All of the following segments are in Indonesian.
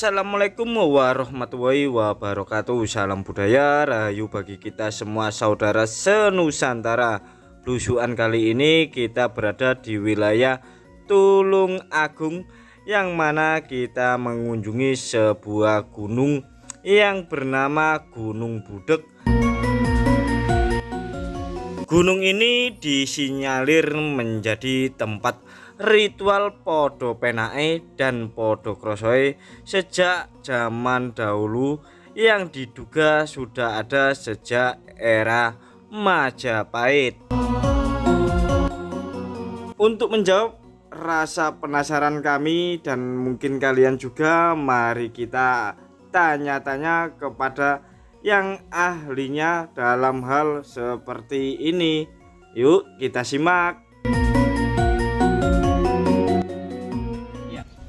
Assalamualaikum warahmatullahi wabarakatuh. Salam budaya rahayu bagi kita semua saudara senusantara. Blusukan kali ini kita berada di wilayah Tulung Agung, yang mana kita mengunjungi sebuah gunung yang bernama Gunung Budek. Gunung ini disinyalir menjadi tempat ritual podo penake dan podo krosoe sejak zaman dahulu, yang diduga sudah ada sejak era Majapahit. Untuk menjawab rasa penasaran kami dan mungkin kalian juga, mari kita tanya-tanya kepada yang ahlinya dalam hal seperti ini. Yuk kita simak.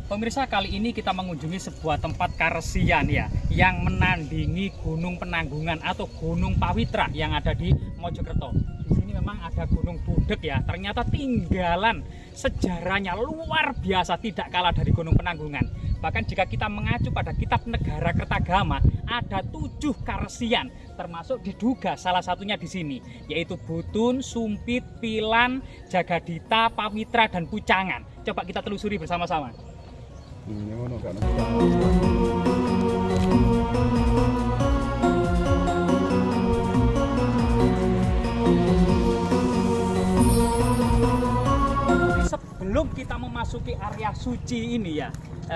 Pemirsa, kali ini kita mengunjungi sebuah tempat karesian ya, yang menandingi Gunung Penanggungan atau Gunung Pawitra yang ada di Mojokerto. Di sini memang ada Gunung Budek ya. Ternyata tinggalan sejarahnya luar biasa, tidak kalah dari Gunung Penanggungan. Bahkan jika kita mengacu pada kitab Negara Kertagama, ada 7 karesian, termasuk diduga salah satunya di sini, yaitu Butun, Sumpit, Pilan, Jagadita, Pawitra, dan Pucangan. Coba kita telusuri bersama-sama. Sebelum kita memasuki area suci ini ya,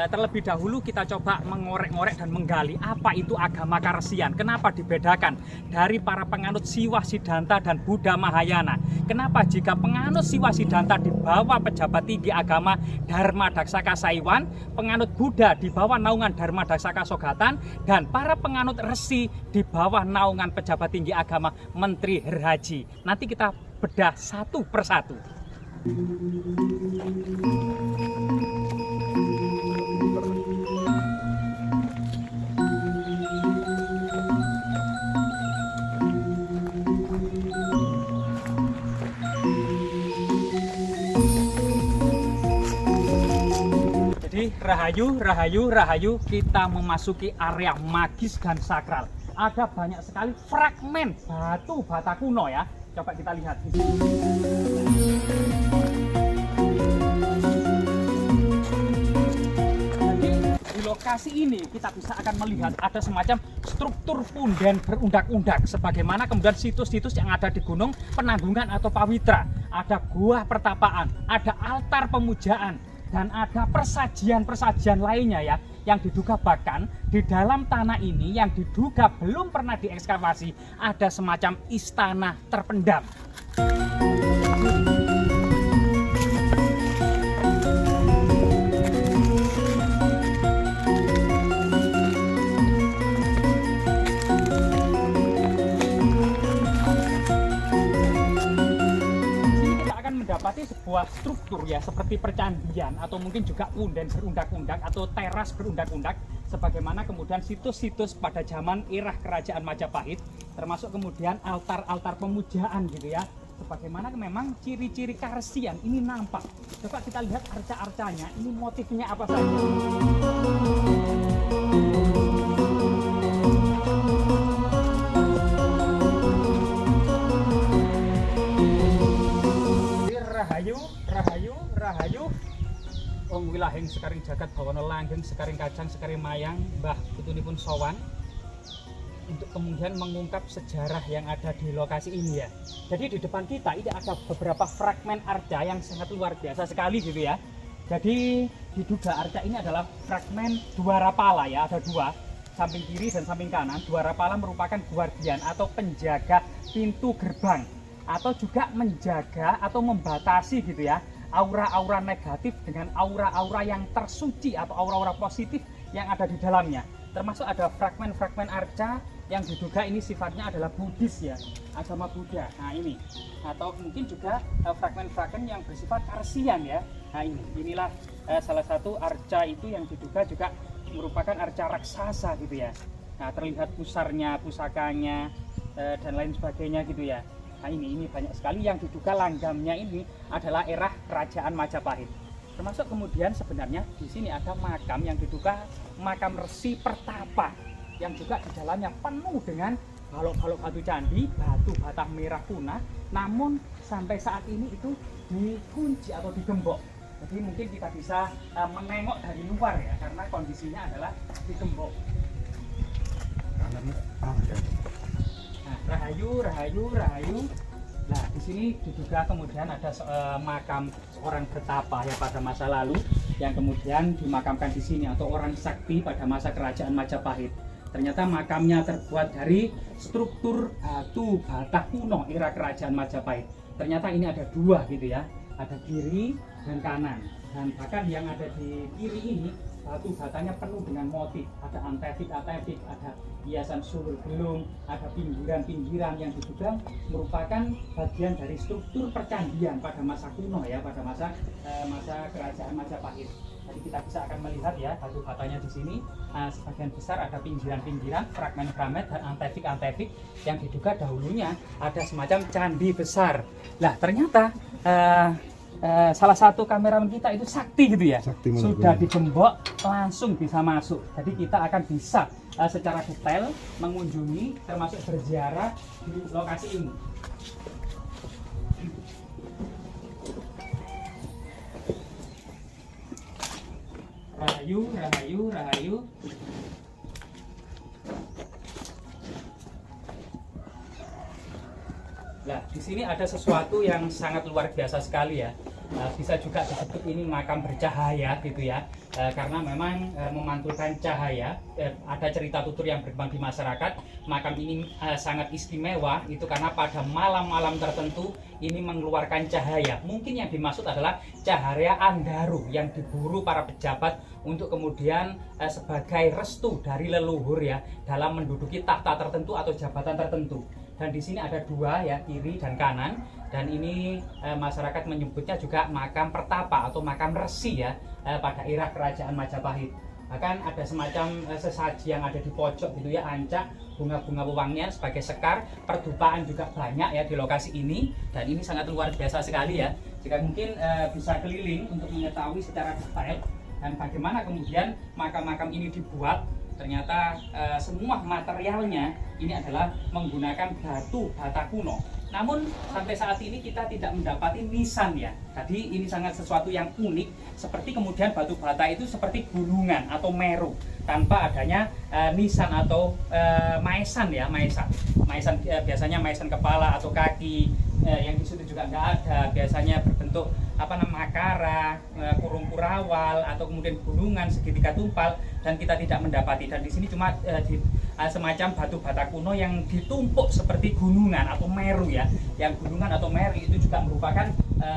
terlebih dahulu kita coba mengorek-ngorek dan menggali apa itu agama karesian. Kenapa dibedakan dari para penganut Siwa Siddhanta dan Buddha Mahayana? Kenapa jika penganut Siwa Siddhanta di bawah pejabat tinggi agama Dharma Daksaka Saiwan, penganut Buddha di bawah naungan Dharma Daksaka Sogatan, dan para penganut Resi di bawah naungan pejabat tinggi agama Menteri Herhaji? Nanti kita bedah satu persatu. Jadi rahayu, kita memasuki area magis dan sakral. Ada banyak sekali fragmen batu bata kuno ya. Coba kita lihat. Jadi di lokasi ini kita bisa akan melihat ada semacam struktur punden berundak-undak, sebagaimana kemudian situs-situs yang ada di Gunung Penanggungan atau Pawitra. Ada gua pertapaan, ada altar pemujaan, dan ada persajian-persajian lainnya ya, yang diduga bahkan di dalam tanah ini yang diduga belum pernah diekskavasi ada semacam istana terpendam. Mendapati sebuah struktur ya, seperti percandian atau mungkin juga punden berundak-undak atau teras berundak-undak, sebagaimana kemudian situs-situs pada zaman era kerajaan Majapahit, termasuk kemudian altar-altar pemujaan gitu ya, sebagaimana memang ciri-ciri karesian ini nampak. Coba kita lihat arca-arcanya, ini motifnya apa saja. Rahayu Om Wilahing sekaring jagat bawana langgeng sekaring kacang sekaring mayang Mbah putunipun sowan untuk kemudian mengungkap sejarah yang ada di lokasi ini ya. Jadi di depan kita ini ada beberapa fragmen arca yang sangat luar biasa sekali gitu ya. Jadi diduga arca ini adalah fragmen Dwarapala ya, ada 2, samping kiri dan samping kanan. Dwarapala merupakan guardian atau penjaga pintu gerbang, atau juga menjaga atau membatasi gitu ya, aura-aura negatif dengan aura-aura yang tersuci atau aura-aura positif yang ada di dalamnya. Termasuk ada fragmen-fragmen arca yang diduga ini sifatnya adalah Buddhis ya, agama Buddha. Nah ini, atau mungkin juga fragmen-fragmen yang bersifat karesian ya. Nah inilah salah satu arca itu yang diduga juga merupakan arca raksasa gitu ya. Nah terlihat pusarnya, pusakanya, dan lain sebagainya gitu ya. Nah ini banyak sekali yang diduga langgamnya ini adalah era kerajaan Majapahit. Termasuk kemudian sebenarnya di sini ada makam yang diduga makam resi pertapa yang juga di dalamnya penuh dengan balok-balok batu candi, batu bata merah punah, namun sampai saat ini itu dikunci atau digembok. Jadi mungkin kita bisa menengok dari luar ya, karena kondisinya adalah digembok. Nah, rahayu. Nah, di sini diduga kemudian ada makam seorang betapa ya pada masa lalu yang kemudian dimakamkan di sini, atau orang sakti pada masa kerajaan Majapahit. Ternyata makamnya terbuat dari struktur batu bata kuno era kerajaan Majapahit. Ternyata ini ada dua gitu ya, ada kiri dan kanan. Dan bahkan yang ada di kiri ini batu batanya penuh dengan motif, ada antefik, ada hiasan sulur gelung, ada pinggiran-pinggiran yang diduga merupakan bagian dari struktur percandian pada masa kuno ya, pada masa kerajaan Majapahit. Jadi kita bisa akan melihat ya batu batanya di sini, sebagian besar ada pinggiran-pinggiran, fragmen-fragmen dan antefik yang diduga dahulunya ada semacam candi besar. Lah ternyata salah satu kameramen kita itu sakti gitu ya, sudah digembok langsung bisa masuk. Jadi kita akan bisa secara detail mengunjungi termasuk berziarah di lokasi ini. Rahayu. Nah, di sini ada sesuatu yang sangat luar biasa sekali ya. Bisa juga disebut ini makam bercahaya gitu ya, karena memang memantulkan cahaya. Ada cerita tutur yang berkembang di masyarakat, makam ini sangat istimewa itu karena pada malam-malam tertentu ini mengeluarkan cahaya. Mungkin yang dimaksud adalah cahaya andaru yang diburu para pejabat untuk kemudian sebagai restu dari leluhur ya dalam menduduki tahta tertentu atau jabatan tertentu. Dan di sini ada dua ya, kiri dan kanan, dan ini masyarakat menyebutnya juga makam pertapa atau makam resi ya pada era kerajaan Majapahit. Bahkan ada semacam sesaji yang ada di pojok gitu ya, ancak, bunga-bunga wewangian sebagai sekar, perdupaan juga banyak ya di lokasi ini, dan ini sangat luar biasa sekali ya. Jika mungkin bisa keliling untuk mengetahui secara detail dan bagaimana kemudian makam-makam ini dibuat. Ternyata semua materialnya ini adalah menggunakan batu bata kuno. Namun sampai saat ini kita tidak mendapati nisan ya. Jadi ini sangat sesuatu yang unik, seperti kemudian batu bata itu seperti gunungan atau meru tanpa adanya nisan atau maesan ya, maesan biasanya maesan kepala atau kaki, yang di situ juga nggak ada, biasanya berbentuk makara, kurung kurawal atau kemudian gunungan segitiga tumpal, dan kita tidak mendapati. Dan di sini cuma semacam batu bata kuno yang ditumpuk seperti gunungan atau meru ya. Yang gunungan atau meru itu juga merupakan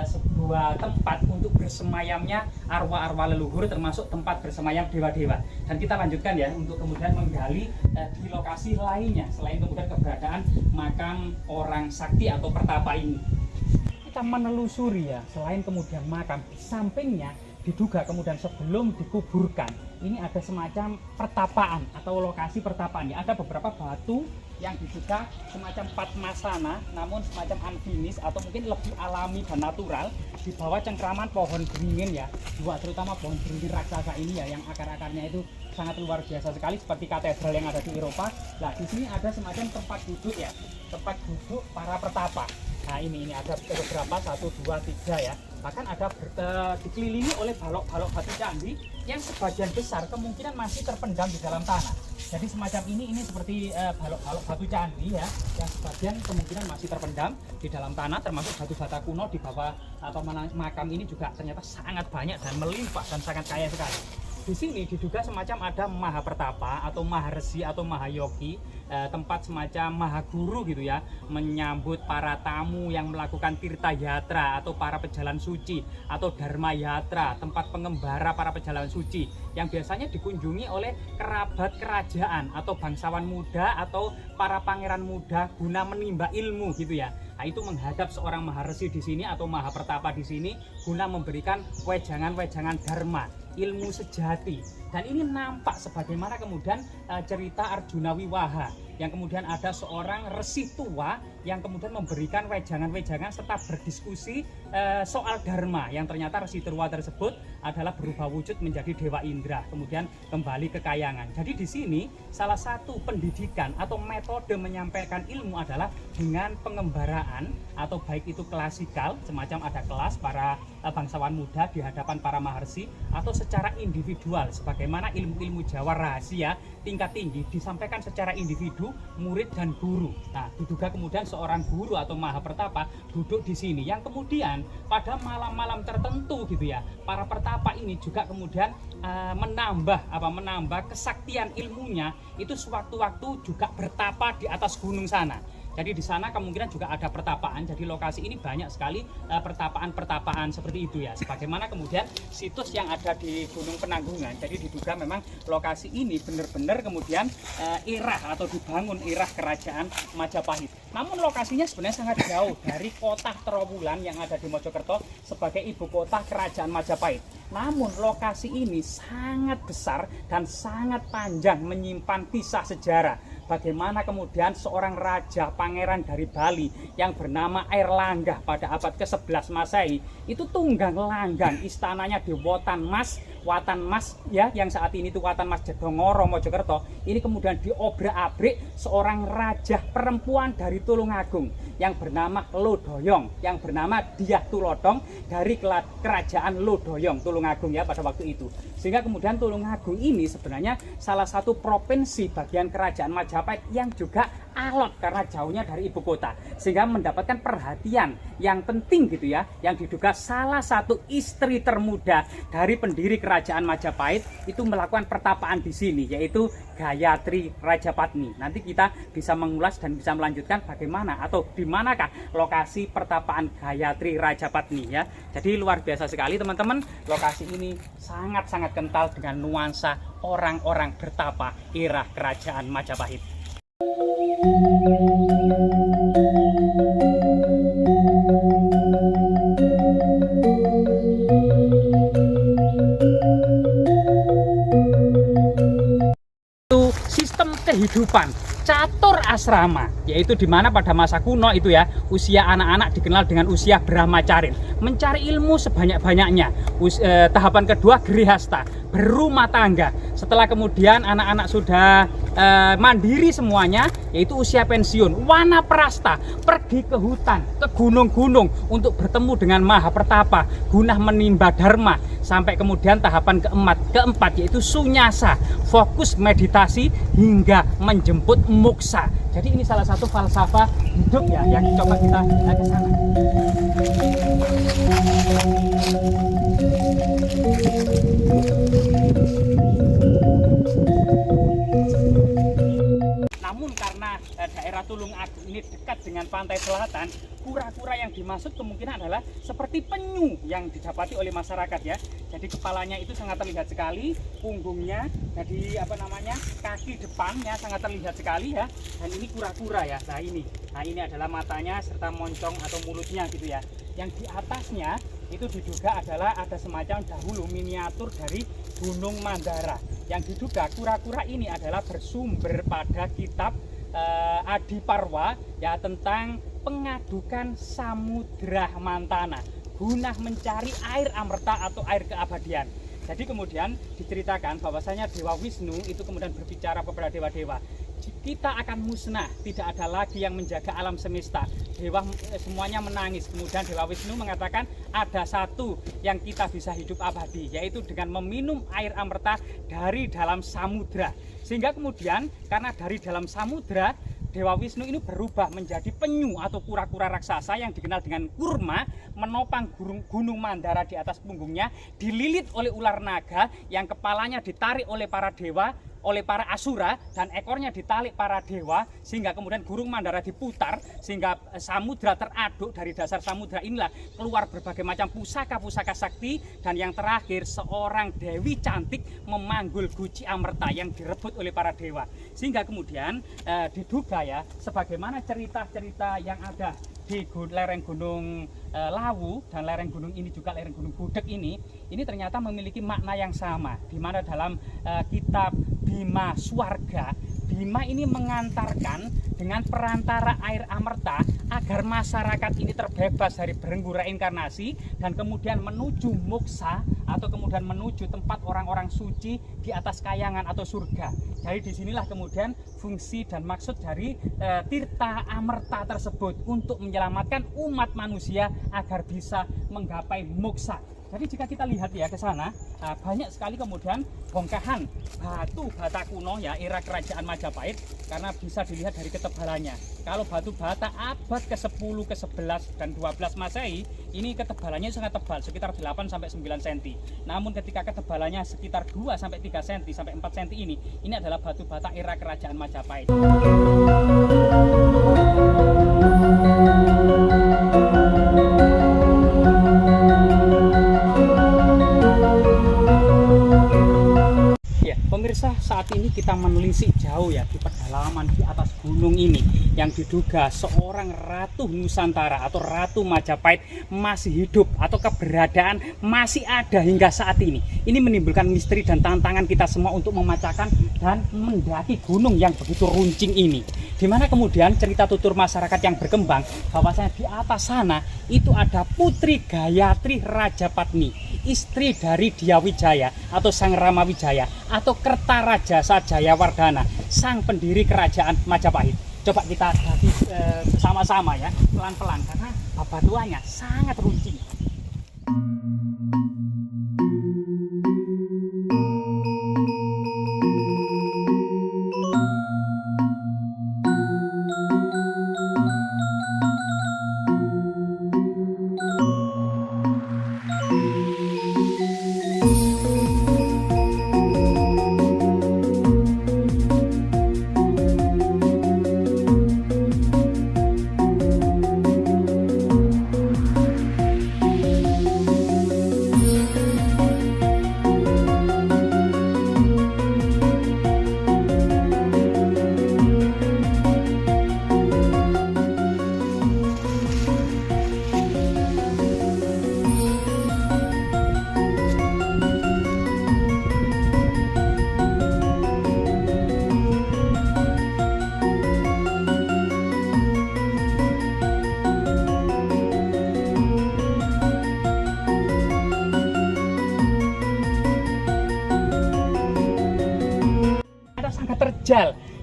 sebuah tempat untuk bersemayamnya arwah-arwah leluhur, termasuk tempat bersemayam dewa-dewa. Dan kita lanjutkan ya untuk kemudian menggali di lokasi lainnya selain kemudian keberadaan makam orang sakti atau pertapa ini. Kita menelusuri ya, selain kemudian makam, di sampingnya diduga kemudian sebelum dikuburkan ini ada semacam pertapaan atau lokasi pertapaan ya. Ada beberapa batu yang diduga semacam padmasana, namun semacam unfinished atau mungkin lebih alami dan natural, di bawah cengkraman pohon beringin ya, terutama pohon beringin raksasa ini ya, yang akar-akarnya itu sangat luar biasa sekali seperti katedral yang ada di Eropa. Nah di sini ada semacam tempat duduk ya, tempat duduk para pertapa. Nah ini ada beberapa, 1, 2, 3 ya. Bahkan ada dikelilingi oleh balok-balok batu candi yang sebagian besar kemungkinan masih terpendam di dalam tanah. Jadi semacam ini seperti balok-balok batu candi ya, yang sebagian kemungkinan masih terpendam di dalam tanah, termasuk batu bata kuno di bawah atau makam ini juga ternyata sangat banyak dan melimpah dan sangat kaya sekali. Di sini diduga semacam ada maha pertapa atau maha resi atau maha yogi, tempat semacam maha guru gitu ya, menyambut para tamu yang melakukan tirta yatra atau para pejalan suci, atau dharma yatra, tempat pengembara para pejalan suci yang biasanya dikunjungi oleh kerabat kerajaan atau bangsawan muda atau para pangeran muda guna menimba ilmu gitu ya. Nah, itu menghadap seorang maharesi di sini atau maha pertapa di sini guna memberikan wejangan-wejangan dharma, ilmu sejati. Dan ini nampak sebagaimana kemudian cerita Arjuna Wiwaha, yang kemudian ada seorang resi tua yang kemudian memberikan wejangan-wejangan serta berdiskusi soal dharma, yang ternyata Resi Durwa tersebut adalah berubah wujud menjadi Dewa Indra, kemudian kembali ke Kayangan. Jadi di sini salah satu pendidikan atau metode menyampaikan ilmu adalah dengan pengembaraan, atau baik itu klasikal, semacam ada kelas para bangsawan muda di hadapan para maharsi, atau secara individual sebagaimana ilmu-ilmu Jawa rahasia tingkat tinggi disampaikan secara individu, murid dan guru. Nah, diduga kemudian seorang guru atau Mahapertapa duduk di sini, yang kemudian pada malam-malam tertentu gitu ya, para pertapa ini juga kemudian menambah kesaktian ilmunya itu sewaktu-waktu juga bertapa di atas gunung sana. Jadi di sana kemungkinan juga ada pertapaan. Jadi lokasi ini banyak sekali pertapaan-pertapaan seperti itu ya. Sebagaimana kemudian situs yang ada di Gunung Penanggungan. Jadi diduga memang lokasi ini benar-benar kemudian irah atau dibangun irah kerajaan Majapahit. Namun lokasinya sebenarnya sangat jauh dari kota Trowulan yang ada di Mojokerto sebagai ibu kota kerajaan Majapahit. Namun lokasi ini sangat besar dan sangat panjang, menyimpan kisah sejarah. Bagaimana kemudian seorang raja pangeran dari Bali yang bernama Airlangga pada abad ke-11 Masehi itu tunggang langgang istananya di Watan Mas ya, yang saat ini itu Watan Mas Jedongoro Mojokerto. Ini kemudian diobrak-abrik seorang raja perempuan dari Tulungagung yang bernama Lodoyong, yang bernama Dyah Tulodong dari kerajaan Lodoyong Tulungagung ya pada waktu itu. Sehingga kemudian Tulungagung ini sebenarnya salah satu provinsi bagian kerajaan Majapahit yang juga alot karena jauhnya dari ibu kota, sehingga mendapatkan perhatian yang penting gitu ya, yang diduga salah satu istri termuda dari pendiri kerajaan Majapahit itu melakukan pertapaan di sini, yaitu Gayatri Rajapatni. Nanti kita bisa mengulas dan bisa melanjutkan bagaimana atau di manakah lokasi pertapaan Gayatri Rajapatni ya. Jadi luar biasa sekali teman-teman, lokasi ini sangat-sangat kental dengan nuansa orang-orang bertapa era kerajaan Majapahit. Sistem kehidupan catur asrama, yaitu dimana pada masa kuno itu ya, usia anak-anak dikenal dengan usia brahmacarin, mencari ilmu sebanyak-banyaknya. Tahapan kedua grihasta, berumah tangga. Setelah kemudian anak-anak sudah mandiri semuanya, yaitu usia pensiun, wanaprasta, pergi ke hutan, ke gunung-gunung untuk bertemu dengan Mahapertapa guna menimba dharma, sampai kemudian tahapan keempat yaitu sunyasa, fokus meditasi hingga menjemput moksa. Jadi ini salah satu falsafah hidup ya yang coba kita ke sana. Namun karena daerah Tulungagung ini dekat dengan pantai selatan, kura-kura yang dimaksud kemungkinan adalah seperti penyu yang didapati oleh masyarakat ya. Jadi kepalanya itu sangat terlihat sekali, punggungnya, jadi kaki depannya sangat terlihat sekali ya. Dan ini kura-kura ya. Nah ini adalah matanya serta moncong atau mulutnya gitu ya. Yang di atasnya itu diduga adalah ada semacam dahulu miniatur dari Gunung Mandara. Yang diduga kura-kura ini adalah bersumber pada kitab Adiparwa ya, tentang pengadukan Samudra Mantana guna mencari air amerta atau air keabadian. Jadi kemudian diceritakan bahwasanya Dewa Wisnu itu kemudian berbicara kepada dewa-dewa, kita akan musnah, tidak ada lagi yang menjaga alam semesta. Dewa semuanya menangis. Kemudian Dewa Wisnu mengatakan ada satu yang kita bisa hidup abadi, yaitu dengan meminum air amerta dari dalam samudra. Sehingga kemudian karena dari dalam samudra, Dewa Wisnu ini berubah menjadi penyu atau kura-kura raksasa yang dikenal dengan kurma, menopang gunung Mandara di atas punggungnya, dililit oleh ular naga yang kepalanya ditarik oleh para dewa, oleh para asura, dan ekornya ditarik para dewa, sehingga kemudian gunung Mandara diputar, sehingga samudra teraduk. Dari dasar samudra inilah keluar berbagai macam pusaka-pusaka sakti, dan yang terakhir seorang dewi cantik memanggul guci amerta yang direbut oleh para dewa. Sehingga kemudian diduga ya, sebagaimana cerita-cerita yang ada di lereng gunung Lawu, dan lereng gunung ini juga lereng gunung Gudeg ini ternyata memiliki makna yang sama, di mana dalam kitab Bima Swarga Bima ini mengantarkan dengan perantara air amerta agar masyarakat ini terbebas dari belenggu reinkarnasi dan kemudian menuju moksa atau kemudian menuju tempat orang-orang suci di atas kayangan atau surga. Jadi disinilah kemudian fungsi dan maksud dari tirta amerta tersebut untuk menyelamatkan umat manusia agar bisa menggapai moksa. Jadi jika kita lihat ya ke sana, banyak sekali kemudian bongkahan batu bata kuno ya era kerajaan Majapahit, karena bisa dilihat dari ketebalannya. Kalau batu bata abad ke-10, ke-11 dan 12 Masehi, ini ketebalannya sangat tebal, sekitar 8 sampai 9 cm. Namun ketika ketebalannya sekitar 2 sampai 3 cm sampai 4 cm ini adalah batu bata era kerajaan Majapahit. Pemirsa, saat ini kita menelisik jauh ya di pedalaman di atas gunung ini yang diduga seorang Ratu Nusantara atau Ratu Majapahit masih hidup atau keberadaan masih ada hingga saat ini. Ini menimbulkan misteri dan tantangan kita semua untuk memecahkan dan mendaki gunung yang begitu runcing ini. Dimana kemudian cerita tutur masyarakat yang berkembang bahwasanya di atas sana itu ada Putri Gayatri Rajapatni, istri dari Diyawijaya atau Sang Ramawijaya atau Kertaraja Jayawardhana, sang pendiri kerajaan Majapahit. Coba kita daki bersama-sama ya, pelan-pelan karena bebatuannya sangat runcing.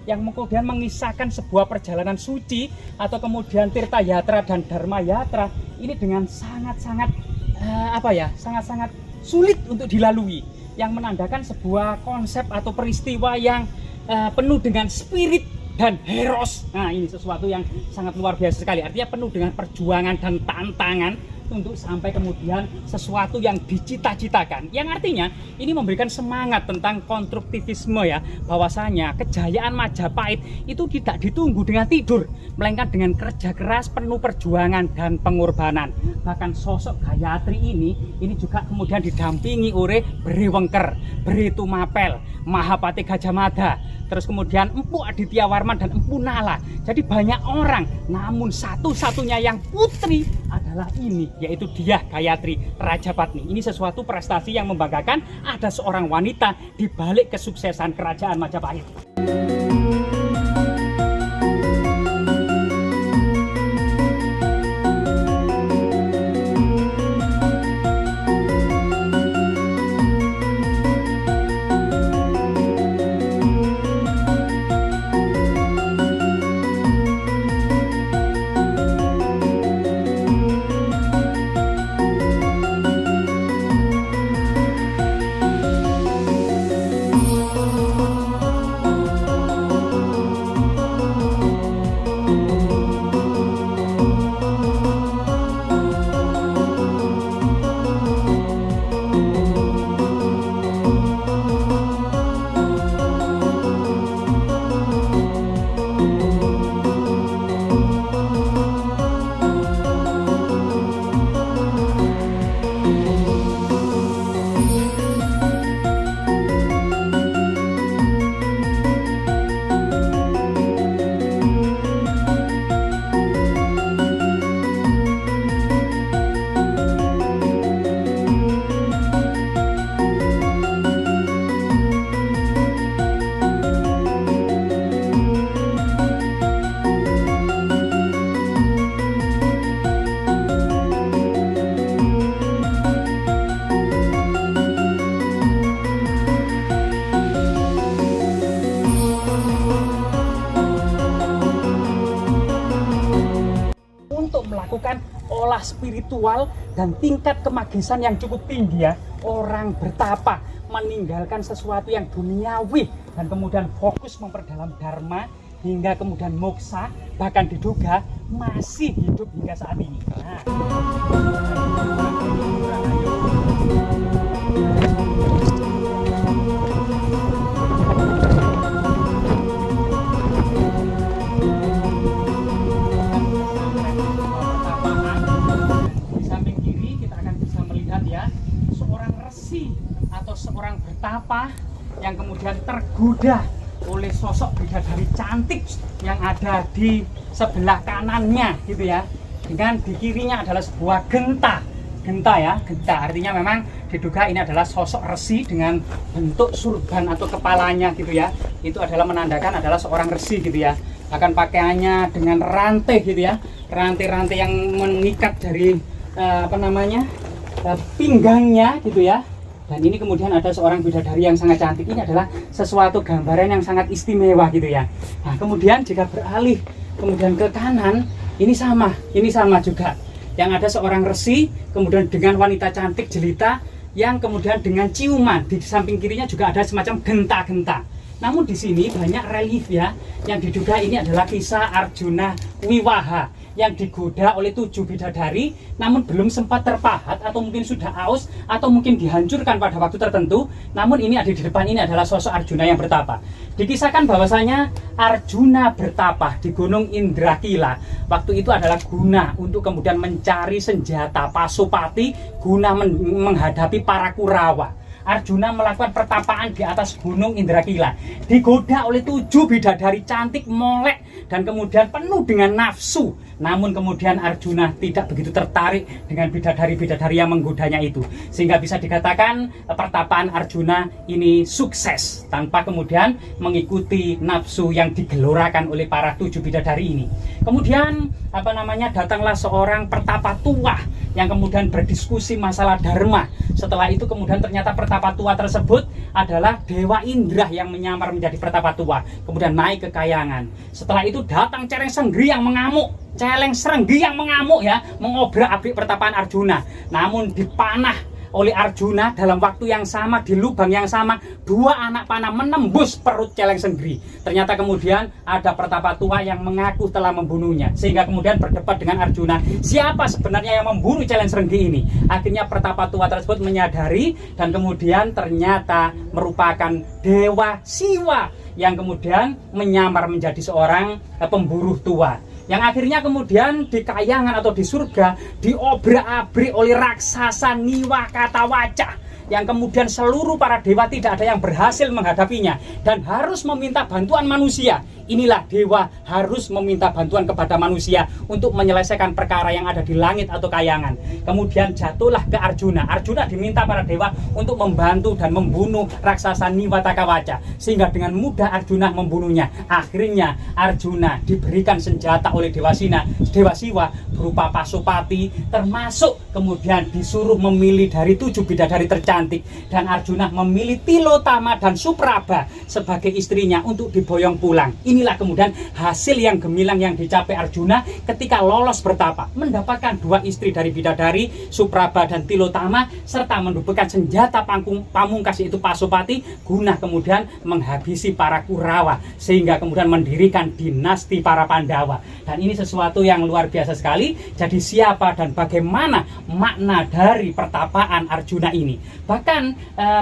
Yang kemudian mengisahkan sebuah perjalanan suci atau kemudian tirta yatra dan dharma yatra ini dengan sangat-sangat sangat-sangat sulit untuk dilalui, yang menandakan sebuah konsep atau peristiwa yang penuh dengan spirit dan heros. Nah, ini sesuatu yang sangat luar biasa sekali, artinya penuh dengan perjuangan dan tantangan untuk sampai kemudian sesuatu yang dicita-citakan, yang artinya ini memberikan semangat tentang konstruktivisme ya, bahwasanya kejayaan Majapahit itu tidak ditunggu dengan tidur, melainkan dengan kerja keras penuh perjuangan dan pengorbanan. Bahkan sosok Gayatri ini juga kemudian didampingi oleh Bere Wengker, Bere Tumapel, Mahapati Gajah Mada, terus kemudian Empu Aditya Warman dan Empu Nala. Jadi banyak orang, namun satu-satunya yang putri adalah ini, yaitu dia Gayatri Rajapatni. Ini sesuatu prestasi yang membanggakan, ada seorang wanita di balik kesuksesan kerajaan Majapahit. melakukan olah spiritual dan tingkat kemagisan yang cukup tinggi ya. Orang bertapa, meninggalkan sesuatu yang duniawi dan kemudian fokus memperdalam dharma hingga kemudian moksa, bahkan diduga masih hidup hingga saat ini. Nah. Seorang bertapa yang kemudian tergoda oleh sosok bidadari cantik yang ada di sebelah kanannya gitu ya, dengan di kirinya adalah sebuah genta ya, genta artinya memang diduga ini adalah sosok resi dengan bentuk surban atau kepalanya gitu ya, itu adalah menandakan adalah seorang resi gitu ya. Akan pakaiannya dengan rantai gitu ya, rantai-rantai yang mengikat dari pinggangnya gitu ya. Dan ini kemudian ada seorang bidadari yang sangat cantik. Ini adalah sesuatu gambaran yang sangat istimewa gitu ya. Nah kemudian jika beralih kemudian ke kanan, ini sama juga. Yang ada seorang resi kemudian dengan wanita cantik jelita yang kemudian dengan ciuman. Di samping kirinya juga ada semacam genta-genta. Namun di sini banyak relief ya, yang diduga ini adalah kisah Arjuna Wiwaha yang digoda oleh 7 bidadari, namun belum sempat terpahat atau mungkin sudah aus atau mungkin dihancurkan pada waktu tertentu. Namun ini ada di depan, ini adalah sosok Arjuna yang bertapa. Dikisahkan bahwasanya Arjuna bertapa di Gunung Indrakila. Waktu itu adalah guna untuk kemudian mencari senjata Pasupati guna menghadapi para Kurawa. Arjuna melakukan pertapaan di atas Gunung Indrakila, digoda oleh 7 bidadari cantik molek dan kemudian penuh dengan nafsu. Namun kemudian Arjuna tidak begitu tertarik dengan bidadari-bidadari yang menggodanya itu, sehingga bisa dikatakan pertapaan Arjuna ini sukses tanpa kemudian mengikuti nafsu yang digelorakan oleh para 7 bidadari ini. Kemudian datanglah seorang pertapa tua yang kemudian berdiskusi masalah dharma. Setelah itu kemudian ternyata pertapa tua tersebut adalah Dewa Indra yang menyamar menjadi pertapa tua, kemudian naik ke kayangan. Setelah itu datang Celeng Serenggi yang mengamuk, ya, mengobrak-abrik pertapaan Arjuna. Namun dipanah oleh Arjuna dalam waktu yang sama, di lubang yang sama, 2 anak panah menembus perut Celeng Serenggi. Ternyata kemudian ada pertapa tua yang mengaku telah membunuhnya, sehingga kemudian berdebat dengan Arjuna, siapa sebenarnya yang membunuh Celeng Serenggi ini. Akhirnya pertapa tua tersebut menyadari dan kemudian ternyata merupakan Dewa Siwa yang kemudian menyamar menjadi seorang pemburu tua, yang akhirnya kemudian di kayangan atau di surga diobrak-abrik oleh raksasa Niwakatawaca, yang kemudian seluruh para dewa tidak ada yang berhasil menghadapinya dan harus meminta bantuan manusia. Inilah dewa harus meminta bantuan kepada manusia untuk menyelesaikan perkara yang ada di langit atau kayangan. Kemudian jatuhlah ke Arjuna. Arjuna diminta para dewa untuk membantu dan membunuh raksasa Niwakatawaca, sehingga dengan mudah Arjuna membunuhnya. Akhirnya Arjuna diberikan senjata oleh Dewa Siwa berupa Pasupati, termasuk kemudian disuruh memilih dari 7 bidadari tercantik, dan Arjuna memilih Tilotama dan Supraba sebagai istrinya untuk diboyong pulang. Inilah kemudian hasil yang gemilang yang dicapai Arjuna ketika lolos bertapa, mendapatkan 2 istri dari bidadari, Supraba dan Tilotama, serta mendapatkan senjata pamungkas yaitu Pasupati guna kemudian menghabisi para Kurawa, sehingga kemudian mendirikan dinasti para Pandawa. Dan ini sesuatu yang luar biasa sekali. Jadi siapa dan bagaimana makna dari pertapaan Arjuna ini? Bahkan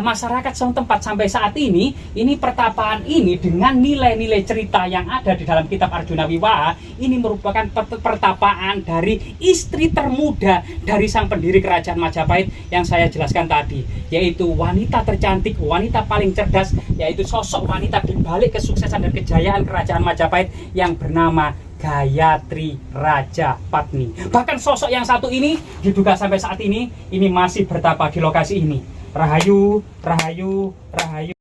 masyarakat setempat sampai saat ini pertapaan ini dengan nilai-nilai cerita yang ada di dalam kitab Arjuna Wiwaha ini merupakan pertapaan dari istri termuda dari sang pendiri kerajaan Majapahit yang saya jelaskan tadi, yaitu wanita tercantik, wanita paling cerdas, yaitu sosok wanita di balik kesuksesan dan kejayaan kerajaan Majapahit yang bernama Gayatri Rajapatni. Bahkan sosok yang satu ini diduga sampai saat ini masih bertapa di lokasi ini. Rahayu, rahayu, rahayu.